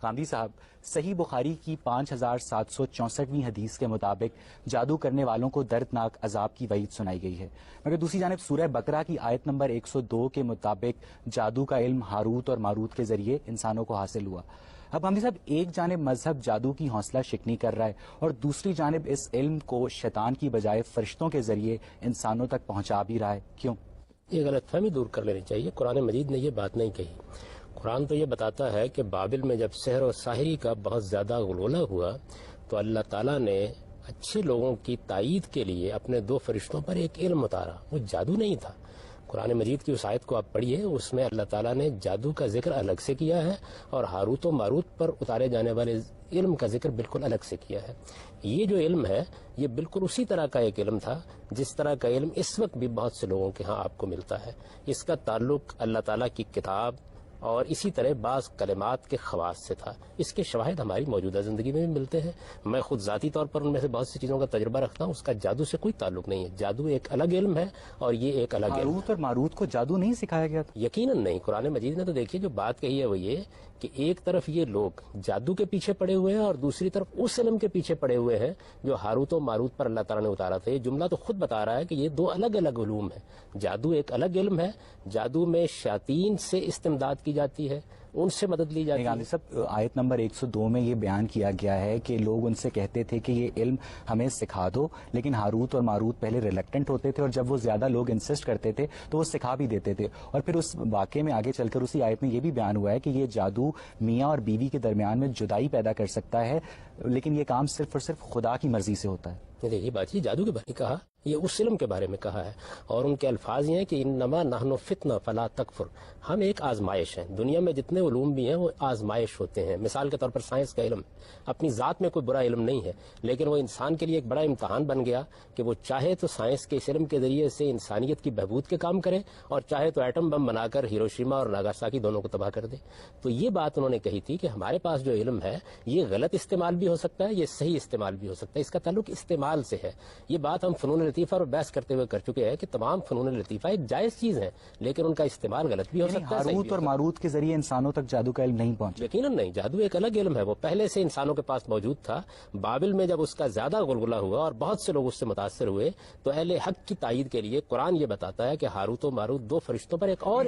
غامدی صاحب، صحیح بخاری کی 5764ویں حدیث کے مطابق جادو کرنے والوں کو دردناک عذاب کی وعید سنائی گئی ہے، مگر دوسری جانب سورہ بقرہ کی آیت نمبر 102 کے مطابق جادو کا علم ہاروت اور ماروت کے ذریعے انسانوں کو حاصل ہوا۔ اب غامدی صاحب، ایک جانب مذہب جادو کی حوصلہ شکنی کر رہا ہے اور دوسری جانب اس علم کو شیطان کی بجائے فرشتوں کے ذریعے انسانوں تک پہنچا بھی رہا ہے، کیوں؟ یہ غلط فہمی دور کر لینی چاہیے۔ قرآن مجید نے یہ بات نہیں کہی۔ قرآن تو یہ بتاتا ہے کہ بابل میں جب سحر و ساحری کا بہت زیادہ غلغلہ ہوا تو اللہ تعالیٰ نے اچھے لوگوں کی تائید کے لیے اپنے 2 فرشتوں پر ایک علم اتارا، وہ جادو نہیں تھا۔ قرآن مجید کی اس آیت کو آپ پڑھیے، اس میں اللہ تعالیٰ نے جادو کا ذکر الگ سے کیا ہے اور ہاروت و ماروت پر اتارے جانے والے علم کا ذکر بالکل الگ سے کیا ہے۔ یہ جو علم ہے یہ بالکل اسی طرح کا ایک علم تھا جس طرح کا علم اس وقت بھی بہت سے لوگوں کے ہاں آپ کو ملتا ہے۔ اس کا تعلق اللہ تعالیٰ کی کتاب اور اسی طرح بعض کلمات کے خواص سے تھا۔ اس کے شواہد ہماری موجودہ زندگی میں بھی ملتے ہیں۔ میں خود ذاتی طور پر ان میں سے بہت سی چیزوں کا تجربہ رکھتا ہوں۔ اس کا جادو سے کوئی تعلق نہیں ہے۔ جادو ایک الگ علم ہے اور یہ ایک الگ علم ہے۔ ہاروت اور ماروت کو جادو نہیں سکھایا گیا تھا؟ یقیناً نہیں۔ قرآن مجید نے تو دیکھیے جو بات کہی ہے وہ یہ کہ ایک طرف یہ لوگ جادو کے پیچھے پڑے ہوئے ہیں اور دوسری طرف اس علم کے پیچھے پڑے ہوئے ہیں جو ہاروت و ماروت پر اللہ تعالیٰ نے اتارا تھا۔ یہ جملہ تو خود بتا رہا ہے کہ یہ 2 الگ الگ علوم ہیں۔ جادو ایک الگ علم ہے، جادو میں شیاطین سے استمداد کی جاتی ہے، ان سے مدد لی جاتی ہے۔ غامدی صاحب، آیت نمبر 102 میں یہ بیان کیا گیا ہے کہ لوگ ان سے کہتے تھے کہ یہ علم ہمیں سکھا دو، لیکن ہاروت اور ماروت پہلے ریلیکٹنٹ ہوتے تھے اور جب وہ زیادہ لوگ انسسٹ کرتے تھے تو وہ سکھا بھی دیتے تھے، اور پھر اس واقعے میں آگے چل کر اسی آیت میں یہ بھی بیان ہوا ہے کہ یہ جادو میاں اور بیوی کے درمیان میں جدائی پیدا کر سکتا ہے، لیکن یہ کام صرف اور صرف خدا کی مرضی سے ہوتا ہے۔ دیکھیے بات، یہ جادو کے بارے میں کہا، یہ اس علم کے بارے میں کہا ہے، اور ان کے الفاظ یہ ہیں کہ انما نحن فتنہ فلا تکفر، ہم ایک آزمائش ہیں۔ دنیا میں جتنے علوم بھی ہیں وہ آزمائش ہوتے ہیں۔ مثال کے طور پر سائنس کا علم اپنی ذات میں کوئی برا علم نہیں ہے، لیکن وہ انسان کے لیے ایک بڑا امتحان بن گیا کہ وہ چاہے تو سائنس کے اس علم کے ذریعے سے انسانیت کی بہبود کے کام کرے اور چاہے تو ایٹم بم بنا کر ہیروشیما اور ناگاساکی دونوں کو تباہ کر دے۔ تو یہ بات انہوں نے کہی تھی کہ ہمارے پاس جو علم ہے یہ غلط استعمال بھی ہو سکتا ہے، یہ صحیح استعمال بھی ہو سکتا ہے، اس کا تعلق استعمال سے ہے۔ یہ بات ہم فنون لطیفہ اور بحث کرتے ہوئے کر چکے ہیں کہ تمام فنون لطیفہ ایک جائز چیز ہے، لیکن ان کا استعمال غلط بھی ہو سکتا ہے۔ ہاروت اور ماروت کے ذریعے انسانوں تک جادو کا علم نہیں پہنچا؟ یقیناً نہیں۔ جادو ایک الگ علم ہے، وہ پہلے سے انسانوں کے پاس موجود تھا۔ بابل میں جب اس کا زیادہ غلغلہ ہوا اور بہت سے لوگ اس سے متاثر ہوئے تو اہل حق کی تائید کے لیے قرآن یہ بتاتا ہے کہ ہاروت و ماروت 2 فرشتوں پر ایک اور